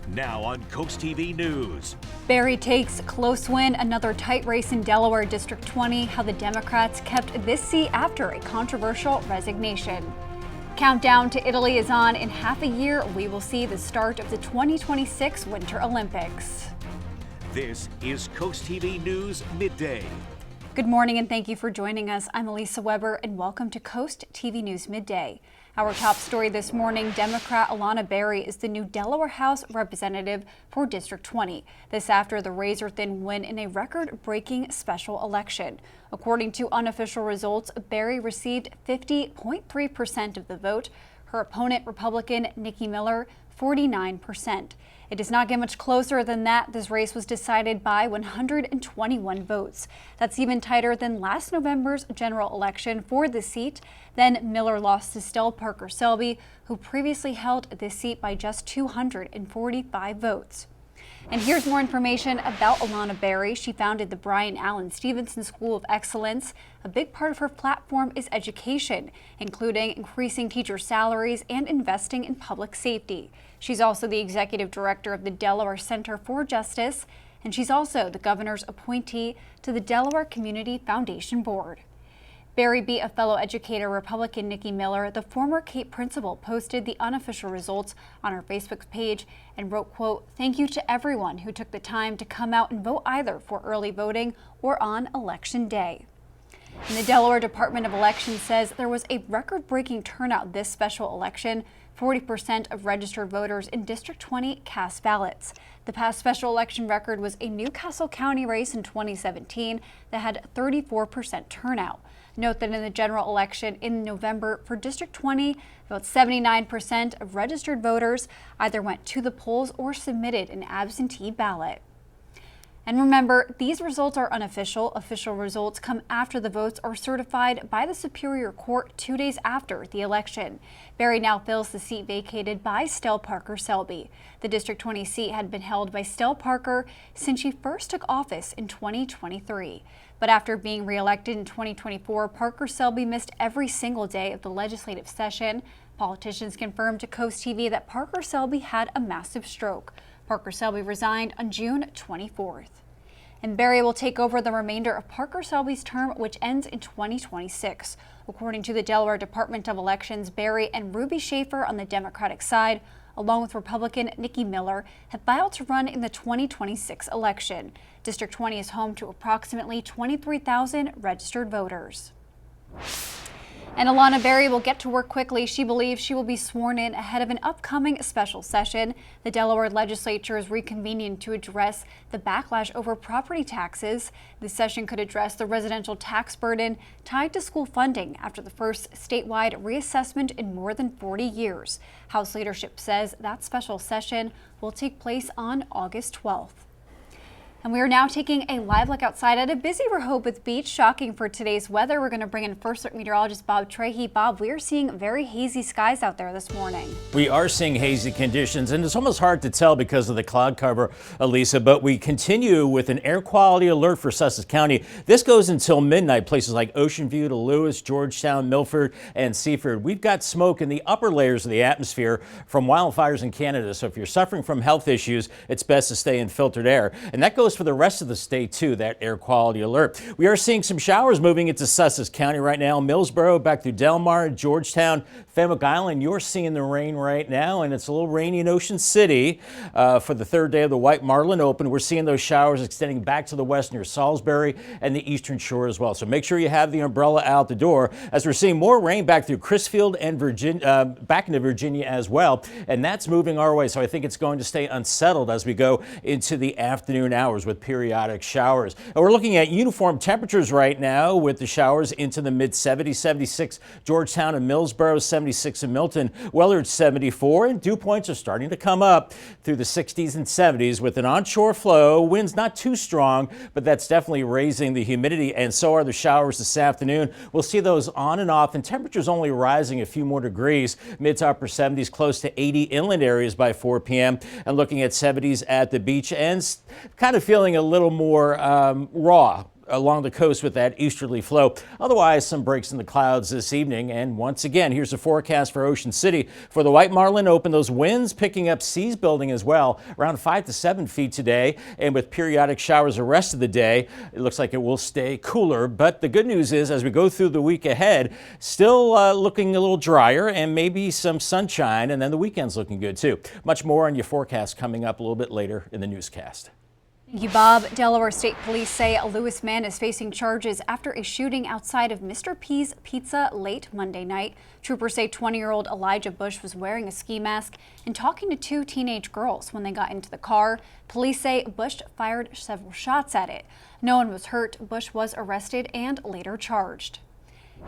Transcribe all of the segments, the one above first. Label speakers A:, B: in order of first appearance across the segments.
A: Now on CoastTV News.
B: Berry takes close win, another tight race in Delaware District 20, how the Democrats kept this seat after a controversial resignation. Countdown to Italy is on. In half a year, we will see the start of the 2026 Winter Olympics.
A: This is CoastTV News Midday.
B: Good morning and thank you for joining us. I'm Elisa Weber and welcome to Coast TV News Midday. Our top story this morning, Democrat Alonna Berry is the new Delaware House representative for District 20. This after the razor-thin win in a record-breaking special election. According to unofficial results, Berry received 50.3% of the vote. Her opponent, Republican Nikki Miller, 49%. It does not get much closer than that. This race was decided by 121 votes. That's even tighter than last November's general election for the seat. Then Miller lost to Stell Parker Selby, who previously held this seat by just 245 votes. And here's more information about Alonna Berry. She founded the Brian Allen Stevenson School of Excellence. A big part of her platform is education, including increasing teacher salaries and investing in public safety. She's also the executive director of the Delaware Center for Justice, and she's also the governor's appointee to the Delaware Community Foundation Board. Berry beat a fellow educator, Republican Nikki Miller. The former Cape principal posted the unofficial results on her Facebook page and wrote, quote, "Thank you to everyone who took the time to come out and vote either for early voting or on Election Day." And the Delaware Department of Elections says there was a record-breaking turnout this special election. 40% of registered voters in District 20 cast ballots. The past special election record was a Newcastle County race in 2017 that had 34% turnout. Note that in the general election in November for District 20, about 79% of registered voters either went to the polls or submitted an absentee ballot. And remember, these results are unofficial. Official results come after the votes are certified by the Superior Court 2 days after the election. Berry now fills the seat vacated by Stell Parker Selby. The District 20 seat had been held by Stell Parker since she first took office in 2023. But after being reelected in 2024, Parker Selby missed every single day of the legislative session. Politicians confirmed to Coast TV that Parker Selby had a massive stroke. Parker Selby resigned on June 24th. And Berry will take over the remainder of Parker Selby's term, which ends in 2026. According to the Delaware Department of Elections, Berry and Ruby Schaefer on the Democratic side, along with Republican Nikki Miller, have filed to run in the 2026 election. District 20 is home to approximately 23,000 registered voters. And Alonna Berry will get to work quickly. She believes she will be sworn in ahead of an upcoming special session. The Delaware legislature is reconvening to address the backlash over property taxes. This session could address the residential tax burden tied to school funding after the first statewide reassessment in more than 40 years. House leadership says that special session will take place on August 12th. And we are now taking a live look outside at a busy Rehoboth Beach. Shocking for today's weather. We're going to bring in First Alert meteorologist Bob Trahey. Bob, we are seeing very hazy skies out there this morning.
C: We are seeing hazy conditions, and it's almost hard to tell because of the cloud cover, Elisa, but we continue with an air quality alert for Sussex County. This goes until midnight. Places like Ocean View to Lewis, Georgetown, Milford, and Seaford. We've got smoke in the upper layers of the atmosphere from wildfires in Canada, so if you're suffering from health issues, it's best to stay in filtered air. And that goes for the rest of the state too, that air quality alert. We are seeing some showers moving into Sussex County right now. Millsboro, back through Delmarva, Georgetown, Fenwick Island. You're seeing the rain right now, and it's a little rainy in Ocean City for the third day of the White Marlin Open. We're seeing those showers extending back to the west near Salisbury and the eastern shore as well. So make sure you have the umbrella out the door, as we're seeing more rain back through Crisfield and Virginia, back into Virginia as well. And that's moving our way. So I think it's going to stay unsettled as we go into the afternoon hours with periodic showers. And we're looking at uniform temperatures right now with the showers into the mid-70s, 76 Georgetown and Millsboro, 76 in Milton, Willard 74, and dew points are starting to come up through the 60s and 70s with an onshore flow. Winds not too strong, but that's definitely raising the humidity, and so are the showers this afternoon. We'll see those on and off, and temperatures only rising a few more degrees, mid to upper 70s, close to 80 inland areas by 4 p.m. and looking at 70s at the beach, and kind of feeling a little more raw along the coast with that easterly flow. Otherwise, some breaks in the clouds this evening. And once again, here's a forecast for Ocean City. For the White Marlin Open, those winds picking up, seas building as well, around 5 to 7 feet today. And with periodic showers the rest of the day, it looks like it will stay cooler. But the good news is, as we go through the week ahead, still looking a little drier and maybe some sunshine. And then the weekend's looking good too. Much more on your forecast coming up a little bit later in the newscast.
B: Thank you, Bob. Delaware State Police say a Lewis man is facing charges after a shooting outside of Mr. P's Pizza late Monday night. Troopers say 20-year-old Elijah Bush was wearing a ski mask and talking to 2 teenage girls when they got into the car. Police say Bush fired several shots at it. No one was hurt. Bush was arrested and later charged.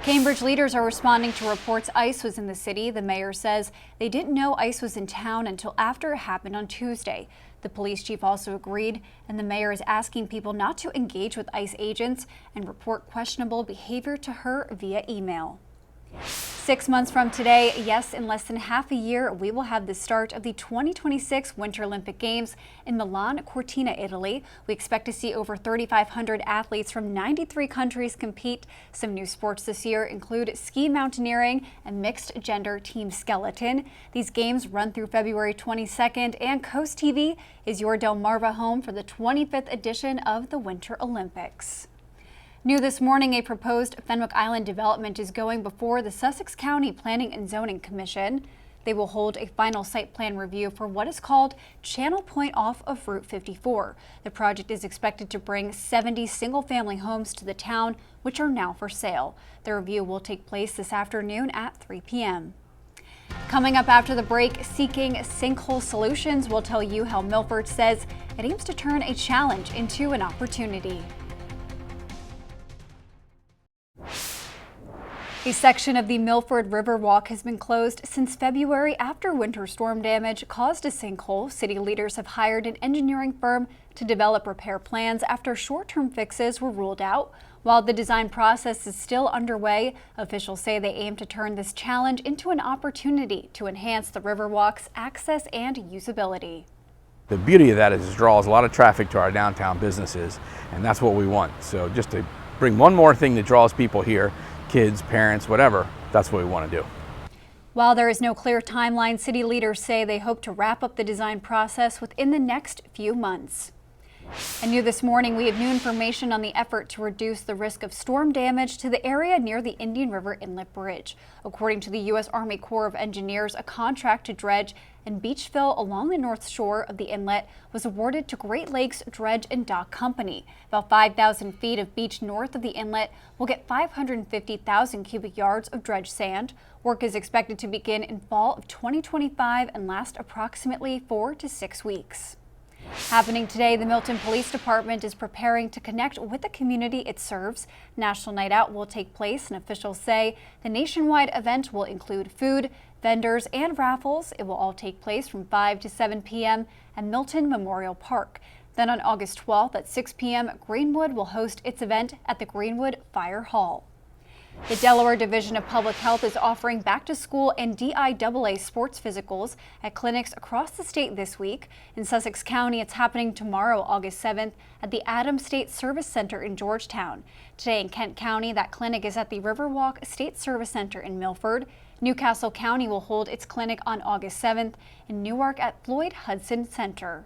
B: Cambridge leaders are responding to reports ICE was in the city. The mayor says they didn't know ICE was in town until after it happened on Tuesday. The police chief also agreed, and the mayor is asking people not to engage with ICE agents and report questionable behavior to her via email. 6 months from today, yes, in less than half a year, we will have the start of the 2026 Winter Olympic Games in Milan Cortina, Italy. We expect to see over 3,500 athletes from 93 countries compete. Some new sports this year include ski mountaineering and mixed gender team skeleton. These games run through February 22nd, and Coast TV is your Delmarva home for the 25th edition of the Winter Olympics. New this morning, a proposed Fenwick Island development is going before the Sussex County Planning and Zoning Commission. They will hold a final site plan review for what is called Channel Point off of Route 54. The project is expected to bring 70 single-family homes to the town, which are now for sale. The review will take place this afternoon at 3 p.m. Coming up after the break, Seeking Sinkhole Solutions will tell you how Milford says it aims to turn a challenge into an opportunity. A section of the Milford Riverwalk has been closed since February after winter storm damage caused a sinkhole. City leaders have hired an engineering firm to develop repair plans after short-term fixes were ruled out. While the design process is still underway, officials say they aim to turn this challenge into an opportunity to enhance the Riverwalk's access and usability.
D: The beauty of that is it draws a lot of traffic to our downtown businesses, and that's what we want. So just to bring one more thing that draws people here, kids, parents, whatever, that's what we want to do.
B: While there is no clear timeline, city leaders say they hope to wrap up the design process within the next few months. And new this morning, we have new information on the effort to reduce the risk of storm damage to the area near the Indian River Inlet Bridge. According to the U.S. Army Corps of Engineers, a contract to dredge and beach fill along the north shore of the inlet was awarded to Great Lakes Dredge and Dock Company. About 5,000 feet of beach north of the inlet will get 550,000 cubic yards of dredge sand. Work is expected to begin in fall of 2025 and last approximately 4 to 6 weeks. Happening today, the Milton Police Department is preparing to connect with the community it serves. National Night Out will take place, and officials say the nationwide event will include food, vendors, and raffles. It will all take place from 5 to 7 p.m. at Milton Memorial Park. Then on August 12th at 6 p.m., Greenwood will host its event at the Greenwood Fire Hall. The Delaware Division of Public Health is offering back-to-school and DIAA sports physicals at clinics across the state this week. In Sussex County, it's happening tomorrow, August 7th, at the Adams State Service Center in Georgetown. Today in Kent County, that clinic is at the Riverwalk State Service Center in Milford. Newcastle County will hold its clinic on August 7th, in Newark at Floyd Hudson Center.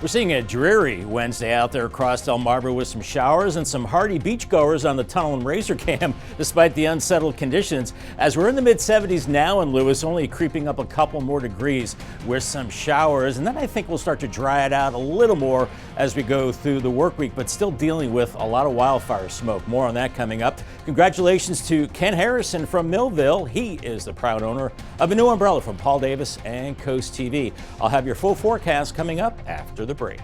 C: We're seeing a dreary Wednesday out there across Delmarva with some showers and some hardy beachgoers on the tunnel and razor cam despite the unsettled conditions. As we're in the mid-70s now in Lewis, only creeping up a couple more degrees with some showers, and then I think we'll start to dry it out a little more as we go through the work week, but still dealing with a lot of wildfire smoke. More on that coming up. Congratulations to Ken Harrison from Millville. He is the proud owner of a new umbrella from Paul Davis and Coast TV. I'll have your full forecast coming up after the break.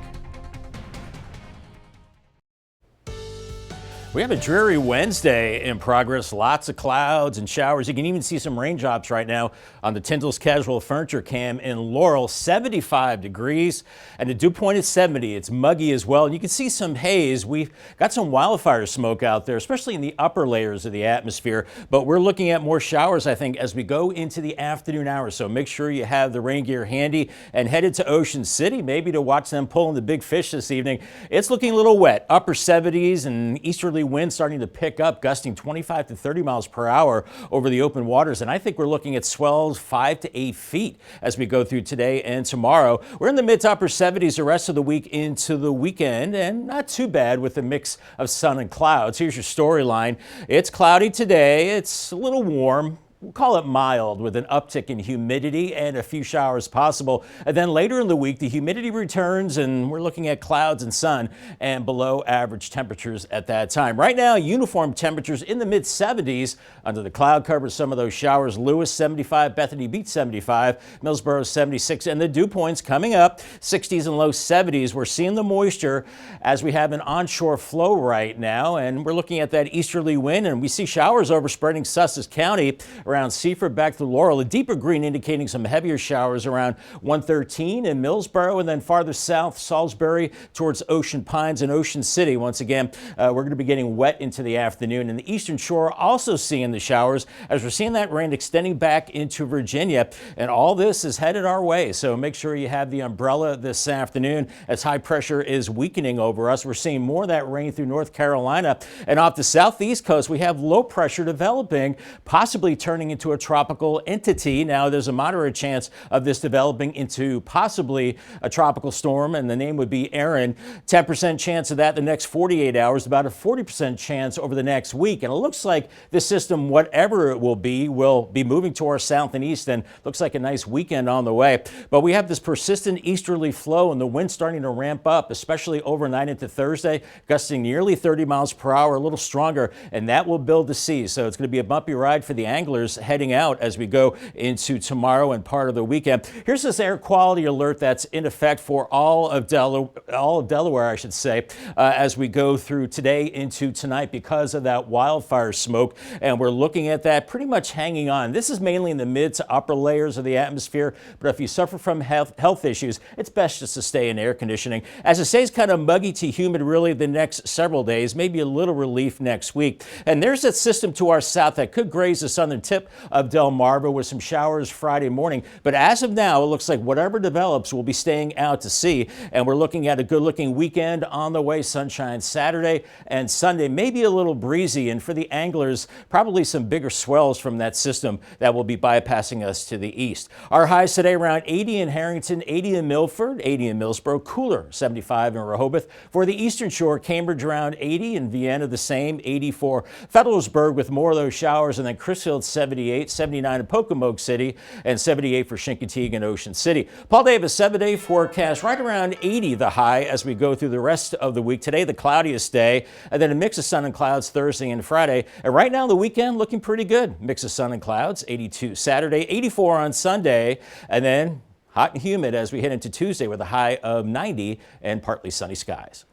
C: We have a dreary Wednesday in progress. Lots of clouds and showers. You can even see some raindrops right now on the Tyndall's Casual Furniture Cam in Laurel. 75 degrees and the dew point is 70. It's muggy as well. And you can see some haze. We've got some wildfire smoke out there, especially in the upper layers of the atmosphere. But we're looking at more showers, I think, as we go into the afternoon hours. So make sure you have the rain gear handy and headed to Ocean City, maybe to watch them pulling the big fish this evening. It's looking a little wet. Upper 70s and easterly winds starting to pick up, gusting 25 to 30 miles per hour over the open waters. And I think we're looking at swells 5 to 8 feet as we go through today and tomorrow. We're in the mid to upper 70s the rest of the week into the weekend, and not too bad with a mix of sun and clouds. Here's your storyline. It's cloudy today. It's a little warm. We'll call it mild with an uptick in humidity and a few showers possible. And then later in the week, the humidity returns and we're looking at clouds and sun and below average temperatures at that time. Right now, uniform temperatures in the mid 70s under the cloud cover. Some of those showers. Lewis 75, Bethany Beach 75, Millsboro 76, and the dew points coming up 60s and low 70s. We're seeing the moisture as we have an onshore flow right now, and we're looking at that easterly wind, and we see showers overspreading Sussex County around Seaford back to Laurel. A deeper green indicating some heavier showers around 113 in Millsboro, and then farther south, Salisbury towards Ocean Pines and Ocean City. Once again, we're going to be getting wet into the afternoon. And the eastern shore also seeing the showers as we're seeing that rain extending back into Virginia. And all this is headed our way. So make sure you have the umbrella this afternoon as high pressure is weakening over us. We're seeing more of that rain through North Carolina. And off the southeast coast, we have low pressure developing, possibly turning into a tropical entity. Now, there's a moderate chance of this developing into possibly a tropical storm, and the name would be Aaron. 10% chance of that the next 48 hours, about a 40% chance over the next week. And it looks like this system, whatever it will be moving to our south and east, and looks like a nice weekend on the way. But we have this persistent easterly flow and the wind starting to ramp up, especially overnight into Thursday, gusting nearly 30 miles per hour, a little stronger, and that will build the seas. So it's going to be a bumpy ride for the anglers heading out as we go into tomorrow and part of the weekend. Here's this air quality alert that's in effect for all of Delaware, I should say, as we go through today into tonight because of that wildfire smoke. And we're looking at that pretty much hanging on. This is mainly in the mid to upper layers of the atmosphere, but if you suffer from health issues, it's best just to stay in air conditioning. As it stays kind of muggy to humid really the next several days, maybe a little relief next week. And there's that system to our south that could graze the southern tip of Delmarva with some showers Friday morning. But as of now, it looks like whatever develops will be staying out to sea. And we're looking at a good looking weekend on the way. Sunshine Saturday and Sunday, maybe a little breezy. And for the anglers, probably some bigger swells from that system that will be bypassing us to the east. Our highs today around 80 in Harrington, 80 in Milford, 80 in Millsboro, cooler 75 in Rehoboth. For the eastern shore, Cambridge around 80, and Vienna the same, 84. Federalsburg with more of those showers, and then Crisfield 78, 79 in Pocomoke City, and 78 for Chincoteague and Ocean City. Paul Davis, 7-day forecast, right around 80 the high as we go through the rest of the week. Today, the cloudiest day, and then a mix of sun and clouds Thursday and Friday. And right now, the weekend looking pretty good. Mix of sun and clouds, 82 Saturday, 84 on Sunday, and then hot and humid as we head into Tuesday with a high of 90 and partly sunny skies.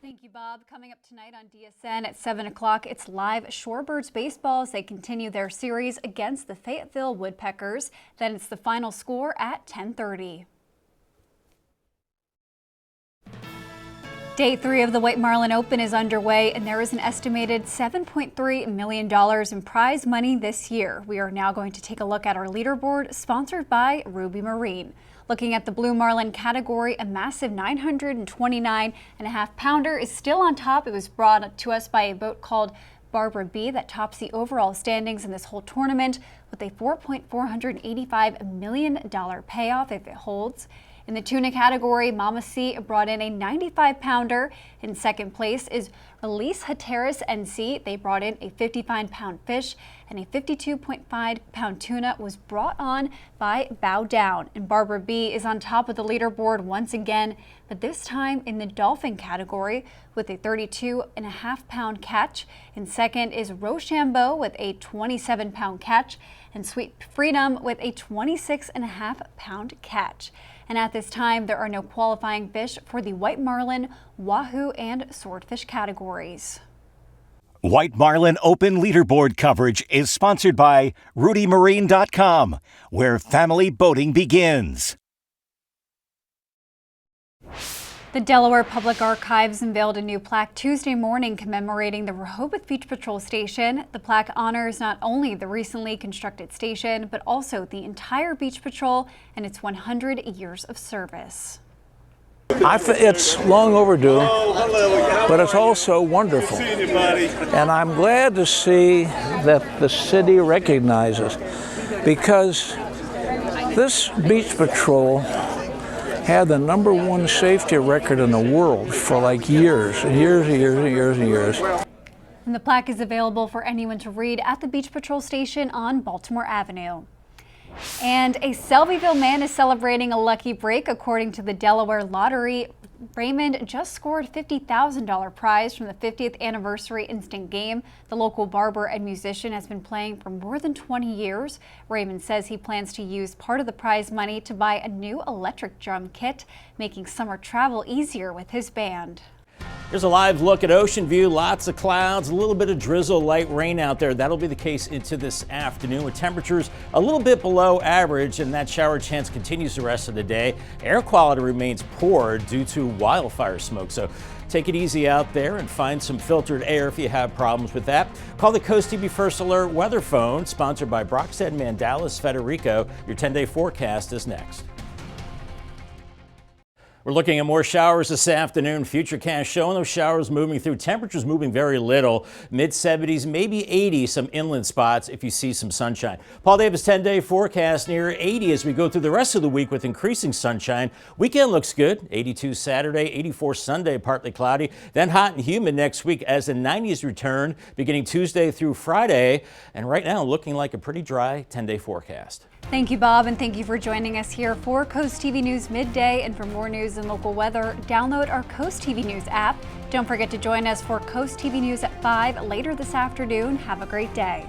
B: Thank you, Bob. Coming up tonight on DSN at 7 o'clock, it's live Shorebirds baseball as they continue their series against the Fayetteville Woodpeckers. Then it's the final score at 10:30. Day 3 of the White Marlin Open is underway, and there is an estimated $7.3 million in prize money this year. We are now going to take a look at our leaderboard, sponsored by Ruby Marine. Looking at the Blue Marlin category, a massive 929.5 pounder is still on top. It was brought to us by a boat called Barbara B that tops the overall standings in this whole tournament with a $485 million payoff if it holds. In the tuna category, Mama C brought in a 95-pounder. In second place is Release Hatteras NC. They brought in a 55-pound fish, and a 52.5-pound tuna was brought on by Bow Down. And Barbara B is on top of the leaderboard once again, but this time in the dolphin category with a 32.5-pound catch. In second is Rochambeau with a 27-pound catch, and Sweet Freedom with a 26.5-pound catch. And at this time, there are no qualifying fish for the white marlin, wahoo, and swordfish categories.
A: White Marlin Open Leaderboard coverage is sponsored by RudyMarine.com, where family boating begins.
B: The Delaware Public Archives unveiled a new plaque Tuesday morning commemorating the Rehoboth Beach Patrol Station. The plaque honors not only the recently constructed station, but also the entire Beach Patrol and its 100 years of service.
E: It's long overdue, but it's also wonderful. And I'm glad to see that the city recognizes, because this beach patrol had the #1 safety record in the world for like years and years and years and years and years.
B: And the plaque is available for anyone to read at the Beach Patrol Station on Baltimore Avenue. And a Selbyville man is celebrating a lucky break. According to the Delaware Lottery, Raymond just scored a $50,000 prize from the 50th anniversary instant game. The local barber and musician has been playing for more than 20 years. Raymond says he plans to use part of the prize money to buy a new electric drum kit, making summer travel easier with his band.
C: Here's a live look at Ocean View. Lots of clouds, a little bit of drizzle, light rain out there. That'll be the case into this afternoon with temperatures a little bit below average, and that shower chance continues the rest of the day. Air quality remains poor due to wildfire smoke, so take it easy out there and find some filtered air if you have problems with that. Call the CoastTV First Alert weather phone, sponsored by Brockstead, Mandalis, Federico. Your 10-day forecast is next. We're looking at more showers this afternoon. Futurecast showing those showers moving through. Temperatures moving very little. Mid-70s, maybe 80, some inland spots if you see some sunshine. Paul Davis 10-day forecast near 80 as we go through the rest of the week with increasing sunshine. Weekend looks good. 82 Saturday, 84 Sunday, partly cloudy. Then hot and humid next week as the 90s return beginning Tuesday through Friday. And right now looking like a pretty dry 10-day forecast.
B: Thank you, Bob, and thank you for joining us here for Coast TV News Midday. And for more news and local weather, download our Coast TV News app. Don't forget to join us for Coast TV News at 5 later this afternoon. Have a great day.